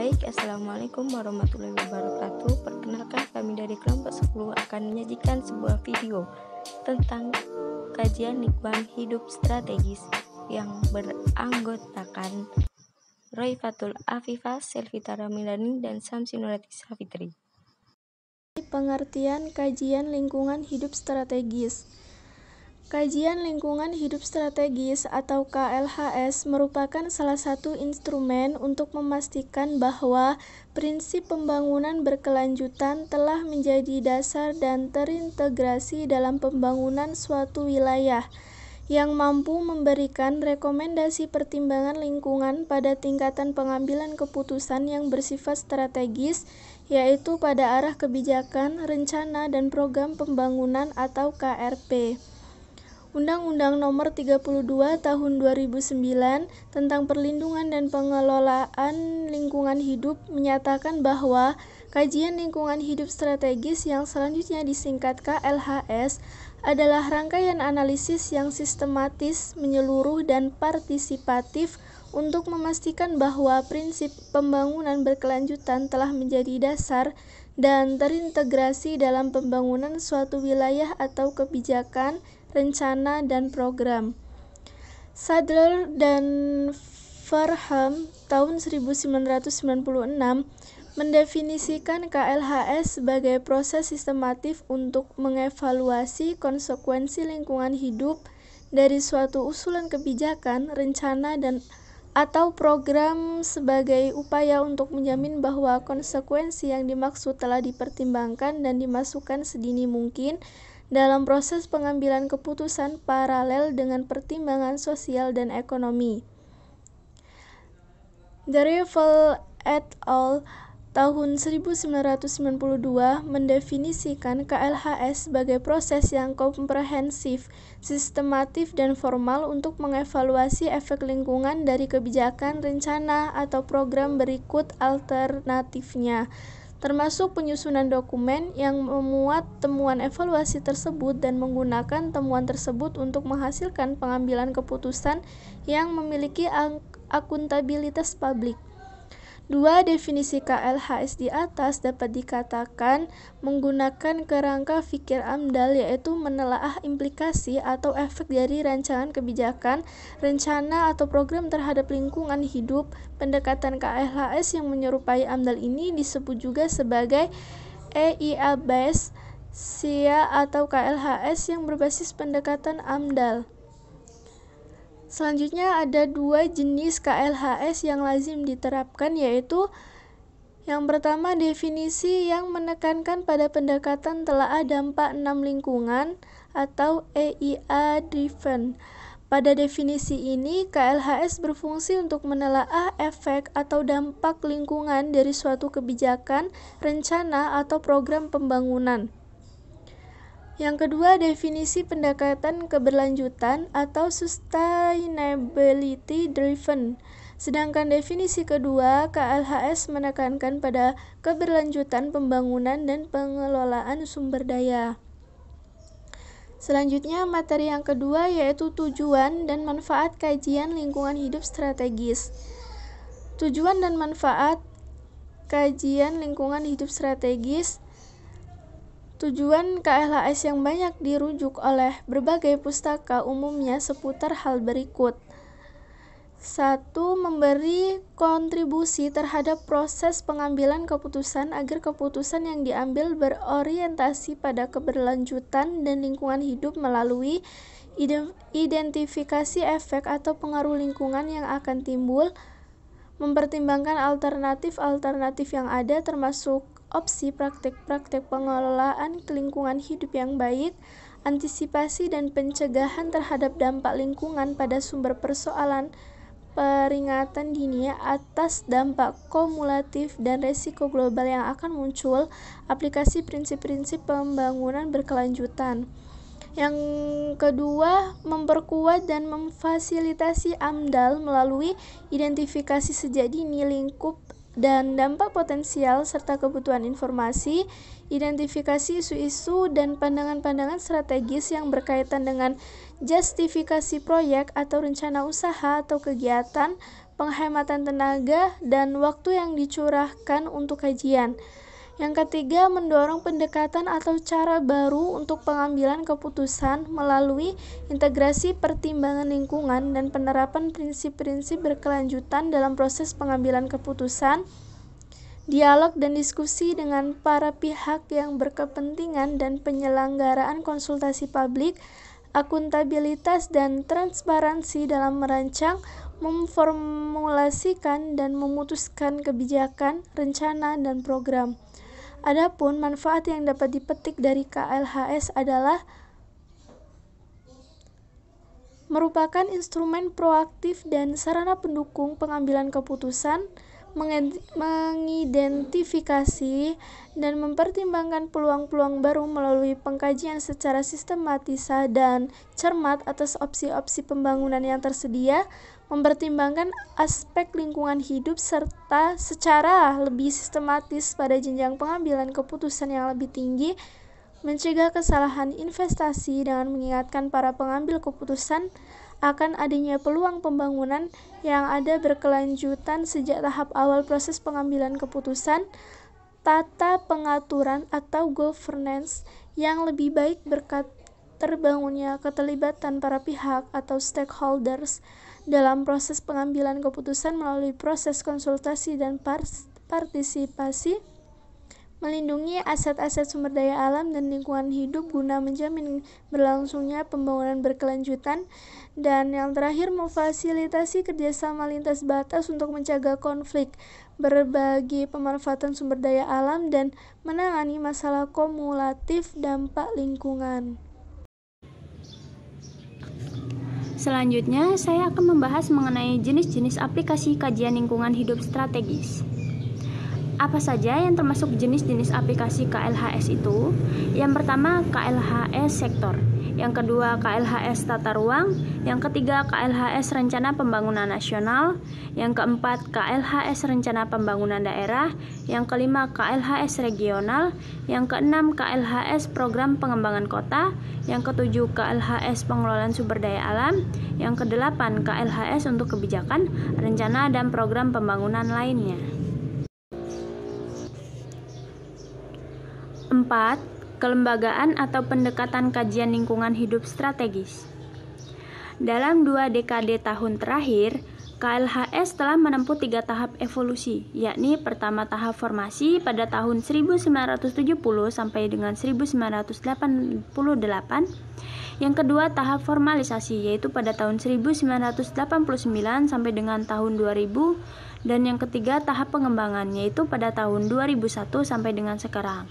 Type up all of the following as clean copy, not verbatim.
Baik, Assalamualaikum warahmatullahi wabarakatuh. Perkenalkan, kami dari kelompok 10 akan menyajikan sebuah video tentang kajian lingkungan hidup strategis yang beranggotakan Royfatul Afifah, Selvita Ramilani, dan Samsi Nurati Safitri. Pengertian kajian lingkungan hidup strategis. Kajian lingkungan hidup strategis atau KLHS merupakan salah satu instrumen untuk memastikan bahwa prinsip pembangunan berkelanjutan telah menjadi dasar dan terintegrasi dalam pembangunan suatu wilayah, yang mampu memberikan rekomendasi pertimbangan lingkungan pada tingkatan pengambilan keputusan yang bersifat strategis, yaitu pada arah kebijakan, rencana, dan program pembangunan atau KRP. Undang-Undang Nomor 32 Tahun 2009 tentang Perlindungan dan Pengelolaan Lingkungan Hidup menyatakan bahwa kajian lingkungan hidup strategis yang selanjutnya disingkat KLHS adalah rangkaian analisis yang sistematis, menyeluruh, dan partisipatif untuk memastikan bahwa prinsip pembangunan berkelanjutan telah menjadi dasar dan terintegrasi dalam pembangunan suatu wilayah atau kebijakan, rencana, dan program. Sadler dan Farham tahun 1996 mendefinisikan KLHS sebagai proses sistematif untuk mengevaluasi konsekuensi lingkungan hidup dari suatu usulan kebijakan, rencana, dan atau program sebagai upaya untuk menjamin bahwa konsekuensi yang dimaksud telah dipertimbangkan dan dimasukkan sedini mungkin dalam proses pengambilan keputusan paralel dengan pertimbangan sosial dan ekonomi. Derival et al. Tahun 1992 mendefinisikan KLHS sebagai proses yang komprehensif, sistematif, dan formal untuk mengevaluasi efek lingkungan dari kebijakan, rencana, atau program berikut alternatifnya, termasuk penyusunan dokumen yang memuat temuan evaluasi tersebut dan menggunakan temuan tersebut untuk menghasilkan pengambilan keputusan yang memiliki akuntabilitas publik. Dua definisi KLHS di atas dapat dikatakan menggunakan kerangka fikir AMDAL, yaitu menelaah implikasi atau efek dari rancangan kebijakan, rencana, atau program terhadap lingkungan hidup. Pendekatan KLHS yang menyerupai AMDAL ini disebut juga sebagai EIA-based SIA atau KLHS yang berbasis pendekatan AMDAL. Selanjutnya ada dua jenis KLHS yang lazim diterapkan, yaitu yang pertama definisi yang menekankan pada pendekatan telaah dampak 6 lingkungan atau EIA driven. Pada definisi ini, KLHS berfungsi untuk menelaah efek atau dampak lingkungan dari suatu kebijakan, rencana, atau program pembangunan. Yang kedua, definisi pendekatan keberlanjutan atau sustainability driven. Sedangkan definisi kedua, KLHS menekankan pada keberlanjutan pembangunan dan pengelolaan sumber daya. Selanjutnya, materi yang kedua yaitu tujuan dan manfaat kajian lingkungan hidup strategis. Tujuan dan manfaat kajian lingkungan hidup strategis. Tujuan KLHS yang banyak dirujuk oleh berbagai pustaka umumnya seputar hal berikut. 1. Memberi kontribusi terhadap proses pengambilan keputusan agar keputusan yang diambil berorientasi pada keberlanjutan dan lingkungan hidup melalui identifikasi efek atau pengaruh lingkungan yang akan timbul, mempertimbangkan alternatif-alternatif yang ada termasuk opsi praktek-praktek pengelolaan lingkungan hidup yang baik, antisipasi dan pencegahan terhadap dampak lingkungan pada sumber persoalan, peringatan dini atas dampak kumulatif dan resiko global yang akan muncul, aplikasi prinsip-prinsip pembangunan berkelanjutan. Yang kedua, memperkuat dan memfasilitasi AMDAL melalui identifikasi sejak dini lingkup dan dampak potensial serta kebutuhan informasi, identifikasi isu-isu dan pandangan-pandangan strategis yang berkaitan dengan justifikasi proyek atau rencana usaha atau kegiatan, penghematan tenaga, dan waktu yang dicurahkan untuk kajian. Yang ketiga, mendorong pendekatan atau cara baru untuk pengambilan keputusan melalui integrasi pertimbangan lingkungan dan penerapan prinsip-prinsip berkelanjutan dalam proses pengambilan keputusan, dialog dan diskusi dengan para pihak yang berkepentingan, dan penyelenggaraan konsultasi publik, akuntabilitas dan transparansi dalam merancang, memformulasikan, dan memutuskan kebijakan, rencana, dan program. Adapun manfaat yang dapat dipetik dari KLHS adalah merupakan instrumen proaktif dan sarana pendukung pengambilan keputusan, mengidentifikasi dan mempertimbangkan peluang-peluang baru melalui pengkajian secara sistematis dan cermat atas opsi-opsi pembangunan yang tersedia, mempertimbangkan aspek lingkungan hidup serta secara lebih sistematis pada jenjang pengambilan keputusan yang lebih tinggi, mencegah kesalahan investasi dengan mengingatkan para pengambil keputusan akan adanya peluang pembangunan yang ada berkelanjutan sejak tahap awal proses pengambilan keputusan, tata pengaturan atau governance yang lebih baik berkat terbangunnya keterlibatan para pihak atau stakeholders dalam proses pengambilan keputusan melalui proses konsultasi dan partisipasi, melindungi aset-aset sumber daya alam dan lingkungan hidup guna menjamin berlangsungnya pembangunan berkelanjutan, dan yang terakhir memfasilitasi kerjasama lintas batas untuk mencegah konflik, berbagi pemanfaatan sumber daya alam, dan menangani masalah kumulatif dampak lingkungan. Selanjutnya, saya akan membahas mengenai jenis-jenis aplikasi kajian lingkungan hidup strategis. Apa saja yang termasuk jenis-jenis aplikasi KLHS itu? Yang pertama, KLHS sektor. Yang kedua, KLHS tata ruang. Yang ketiga, KLHS rencana pembangunan nasional. Yang keempat, KLHS rencana pembangunan daerah. Yang kelima, KLHS regional. Yang keenam, KLHS program pengembangan kota. Yang ketujuh, KLHS pengelolaan sumber daya alam. Yang kedelapan, KLHS untuk kebijakan, rencana, dan program pembangunan lainnya. 4. Kelembagaan atau pendekatan kajian lingkungan hidup strategis. Dalam 2 dekade tahun terakhir, KLHS telah menempuh 3 tahap evolusi, yakni pertama tahap formasi pada tahun 1970 sampai dengan 1988, yang kedua tahap formalisasi yaitu pada tahun 1989 sampai dengan tahun 2000, dan yang ketiga tahap pengembangan yaitu pada tahun 2001 sampai dengan sekarang.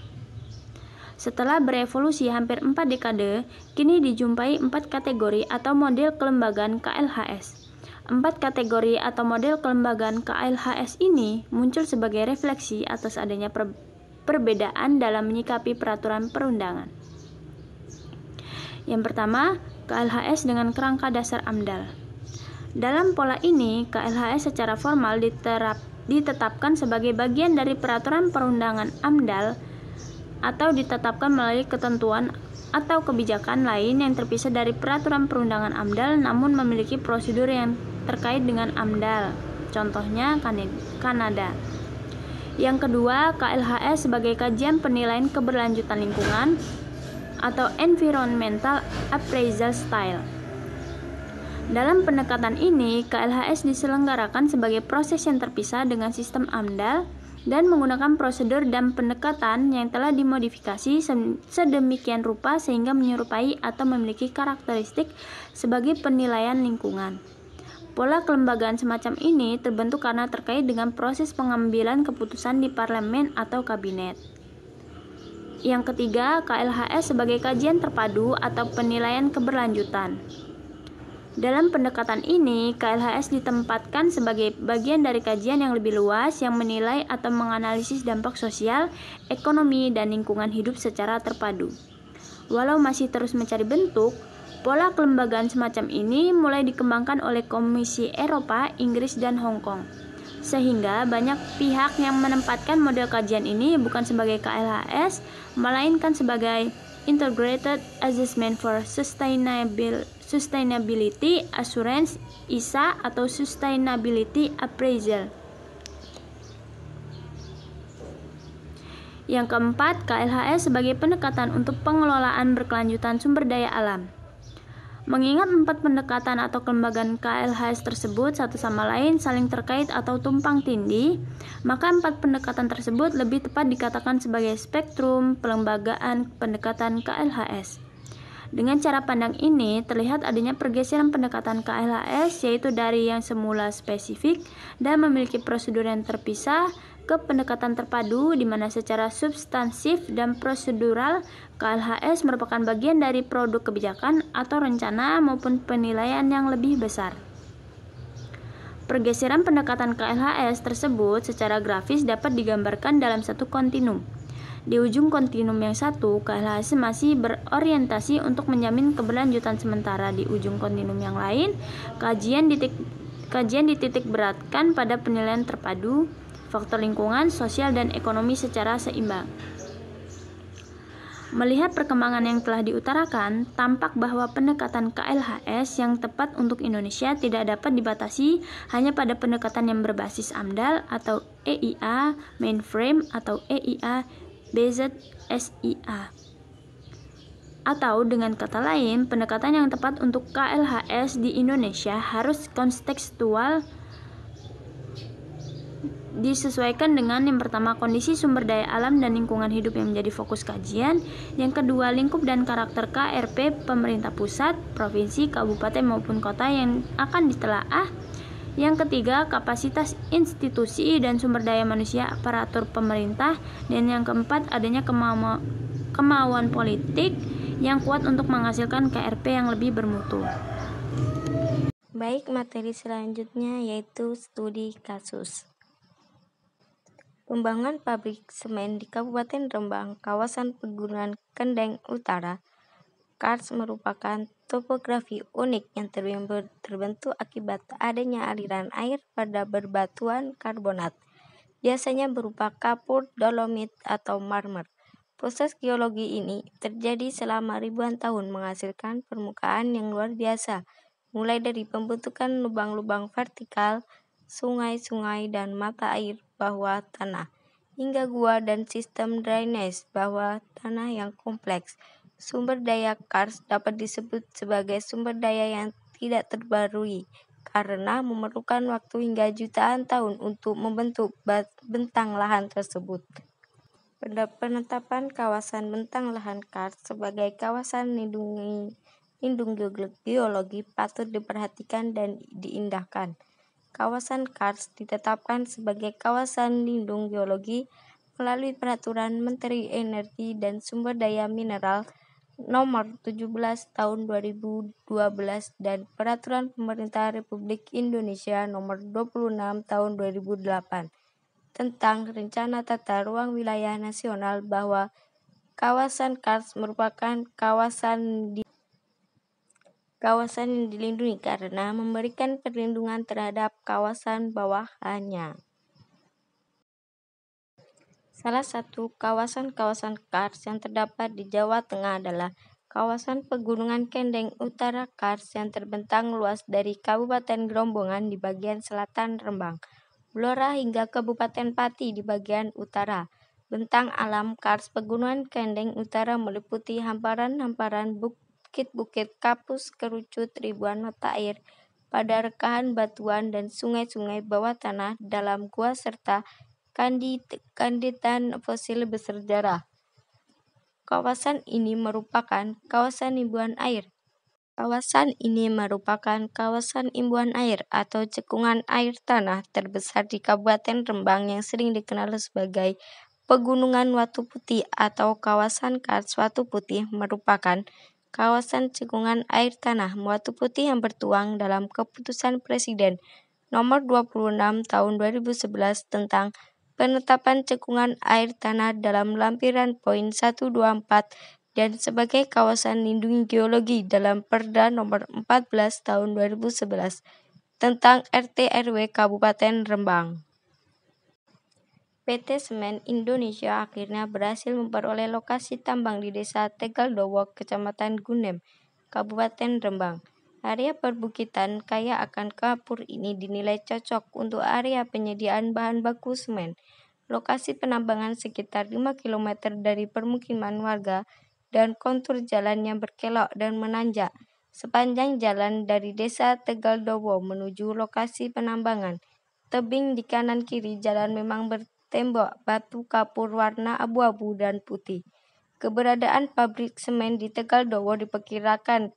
Setelah berevolusi hampir 4 dekade, kini dijumpai 4 kategori atau model kelembagaan KLHS. 4 kategori atau model kelembagaan KLHS ini muncul sebagai refleksi atas adanya perbedaan dalam menyikapi peraturan perundangan. Yang pertama, KLHS dengan kerangka dasar AMDAL. Dalam pola ini, KLHS secara formal ditetapkan sebagai bagian dari peraturan perundangan AMDAL atau ditetapkan melalui ketentuan atau kebijakan lain yang terpisah dari peraturan perundangan AMDAL namun memiliki prosedur yang terkait dengan AMDAL. Contohnya Kanada. Yang kedua, KLHS sebagai kajian penilaian keberlanjutan lingkungan atau Environmental Appraisal Style. Dalam pendekatan ini, KLHS diselenggarakan sebagai proses yang terpisah dengan sistem AMDAL dan menggunakan prosedur dan pendekatan yang telah dimodifikasi sedemikian rupa sehingga menyerupai atau memiliki karakteristik sebagai penilaian lingkungan. Pola kelembagaan semacam ini terbentuk karena terkait dengan proses pengambilan keputusan di parlemen atau kabinet. Yang ketiga, KLHS sebagai kajian terpadu atau penilaian keberlanjutan. Dalam pendekatan ini, KLHS ditempatkan sebagai bagian dari kajian yang lebih luas yang menilai atau menganalisis dampak sosial, ekonomi, dan lingkungan hidup secara terpadu. Walau masih terus mencari bentuk, pola kelembagaan semacam ini mulai dikembangkan oleh Komisi Eropa, Inggris, dan Hong Kong. Sehingga banyak pihak yang menempatkan model kajian ini bukan sebagai KLHS, melainkan sebagai Integrated Assessment for Sustainability Assurance (ISA) atau Sustainability Appraisal. Yang keempat, KLHS sebagai pendekatan untuk pengelolaan berkelanjutan sumber daya alam. Mengingat 4 pendekatan atau kelembagaan KLHS tersebut satu sama lain saling terkait atau tumpang tindih, maka 4 pendekatan tersebut lebih tepat dikatakan sebagai spektrum pelembagaan pendekatan KLHS. Dengan cara pandang ini, terlihat adanya pergeseran pendekatan KLHS, yaitu dari yang semula spesifik dan memiliki prosedur yang terpisah ke pendekatan terpadu, di mana secara substansif dan prosedural KLHS merupakan bagian dari produk kebijakan atau rencana maupun penilaian yang lebih besar. Pergeseran pendekatan KLHS tersebut secara grafis dapat digambarkan dalam satu kontinum. Di ujung kontinum yang satu, KLHS masih berorientasi untuk menjamin keberlanjutan sementara. Di ujung kontinum yang lain, kajian dititik beratkan pada penilaian terpadu faktor lingkungan, sosial, dan ekonomi secara seimbang. Melihat perkembangan yang telah diutarakan, tampak bahwa pendekatan KLHS yang tepat untuk Indonesia tidak dapat dibatasi hanya pada pendekatan yang berbasis AMDAL atau EIA Mainframe atau EIA Based SIA. Atau dengan kata lain, pendekatan yang tepat untuk KLHS di Indonesia harus kontekstual, disesuaikan dengan yang pertama kondisi sumber daya alam dan lingkungan hidup yang menjadi fokus kajian, yang kedua lingkup dan karakter KRP pemerintah pusat, provinsi, kabupaten maupun kota yang akan ditelaah, yang ketiga kapasitas institusi dan sumber daya manusia aparatur pemerintah, dan yang keempat adanya kemauan politik yang kuat untuk menghasilkan KRP yang lebih bermutu. Baik, materi selanjutnya yaitu studi kasus. Pembangunan pabrik semen di Kabupaten Rembang, kawasan Pegunungan Kendeng Utara, Kars merupakan topografi unik yang terbentuk akibat adanya aliran air pada berbatuan karbonat, biasanya berupa kapur, dolomit, atau marmer. Proses geologi ini terjadi selama ribuan tahun menghasilkan permukaan yang luar biasa, mulai dari pembentukan lubang-lubang vertikal, sungai-sungai dan mata air bawah tanah, hingga gua dan sistem drainase bawah tanah yang kompleks. Sumber daya Kars dapat disebut sebagai sumber daya yang tidak terbarui karena memerlukan waktu hingga jutaan tahun untuk membentuk bentang lahan tersebut. Penetapan kawasan bentang lahan Kars sebagai kawasan lindung geologi patut diperhatikan dan diindahkan. Kawasan Kars ditetapkan sebagai kawasan lindung geologi melalui Peraturan Menteri Energi dan Sumber Daya Mineral Nomor 17 Tahun 2012 dan Peraturan Pemerintah Republik Indonesia Nomor 26 Tahun 2008 tentang Rencana Tata Ruang Wilayah Nasional, bahwa kawasan Kars merupakan kawasan yang dilindungi karena memberikan perlindungan terhadap kawasan bawahannya. Salah satu kawasan-kawasan Kars yang terdapat di Jawa Tengah adalah kawasan Pegunungan Kendeng Utara Kars yang terbentang luas dari Kabupaten Grombongan di bagian selatan Rembang, Blora hingga Kabupaten Pati di bagian utara. Bentang alam Kars Pegunungan Kendeng Utara meliputi hamparan-hamparan bukit-bukit kapus kerucut, ribuan mata air pada rekahan batuan dan sungai-sungai bawah tanah dalam gua serta kanditan fosil bersejarah. Kawasan ini merupakan kawasan imbuhan air. Kawasan ini merupakan kawasan imbuhan air atau cekungan air tanah terbesar di Kabupaten Rembang yang sering dikenal sebagai Pegunungan Watu Putih atau kawasan Kars Watu Putih merupakan kawasan cekungan air tanah Watu Putih yang tertuang dalam Keputusan Presiden Nomor 26 Tahun 2011 tentang penetapan cekungan air tanah dalam lampiran poin 124 dan sebagai kawasan lindung geologi dalam Perda Nomor 14 Tahun 2011 tentang RT/RW Kabupaten Rembang. PT Semen Indonesia akhirnya berhasil memperoleh lokasi tambang di Desa Tegaldowo, Kecamatan Gunem, Kabupaten Rembang. Area perbukitan kaya akan kapur ini dinilai cocok untuk area penyediaan bahan baku semen. Lokasi penambangan sekitar 5 km dari permukiman warga dan kontur jalan yang berkelok dan menanjak. Sepanjang jalan dari desa Tegaldowo menuju lokasi penambangan, tebing di kanan kiri jalan memang bertembok batu kapur warna abu-abu dan putih. Keberadaan pabrik semen di Tegaldowo diperkirakan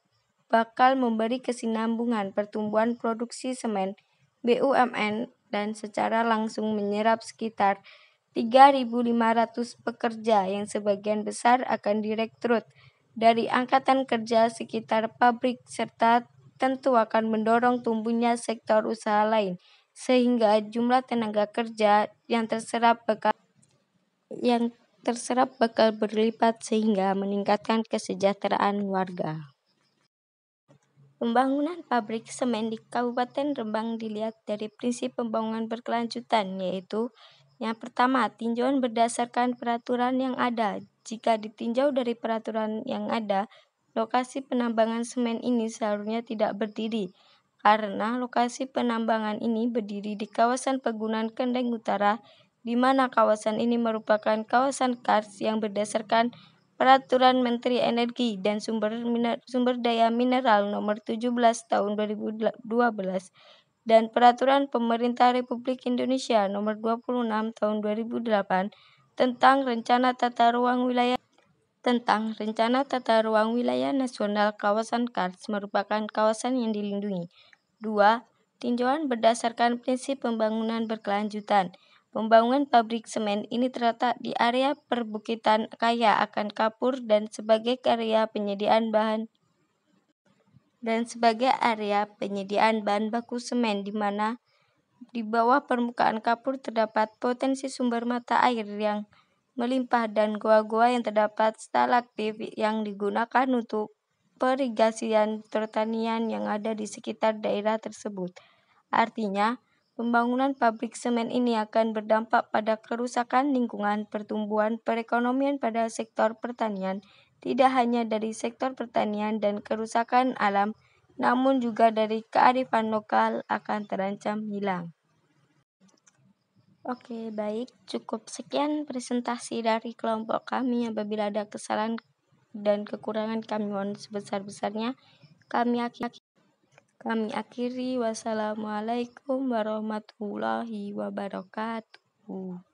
bakal memberi kesinambungan pertumbuhan produksi semen BUMN dan secara langsung menyerap sekitar 3.500 pekerja yang sebagian besar akan direkrut dari angkatan kerja sekitar pabrik serta tentu akan mendorong tumbuhnya sektor usaha lain sehingga jumlah tenaga kerja yang terserap bakal berlipat sehingga meningkatkan kesejahteraan warga. Pembangunan pabrik semen di Kabupaten Rembang dilihat dari prinsip pembangunan berkelanjutan, yaitu yang pertama, tinjauan berdasarkan peraturan yang ada. Jika ditinjau dari peraturan yang ada, lokasi penambangan semen ini seharusnya tidak berdiri, karena lokasi penambangan ini berdiri di kawasan Pegunungan Kendeng Utara, di mana kawasan ini merupakan kawasan kars yang berdasarkan Peraturan Menteri Energi dan Sumber Daya Mineral Nomor 17 Tahun 2012 dan Peraturan Pemerintah Republik Indonesia Nomor 26 Tahun 2008 tentang Rencana Tata Ruang Wilayah Nasional Kawasan Kars merupakan kawasan yang dilindungi. 2. Tinjauan berdasarkan prinsip pembangunan berkelanjutan. Pembangunan pabrik semen ini terletak di area perbukitan kaya akan kapur dan sebagai area penyediaan bahan baku semen di mana di bawah permukaan kapur terdapat potensi sumber mata air yang melimpah dan goa-goa yang terdapat stalaktit yang digunakan untuk perigasian pertanian yang ada di sekitar daerah tersebut. Artinya, pembangunan pabrik semen ini akan berdampak pada kerusakan lingkungan, pertumbuhan perekonomian pada sektor pertanian, tidak hanya dari sektor pertanian dan kerusakan alam, namun juga dari kearifan lokal akan terancam hilang. Oke, baik, cukup sekian presentasi dari kelompok kami. Apabila ada kesalahan dan kekurangan kami mohon sebesar-besarnya. Kami akhiri. Wassalamualaikum warahmatullahi wabarakatuh.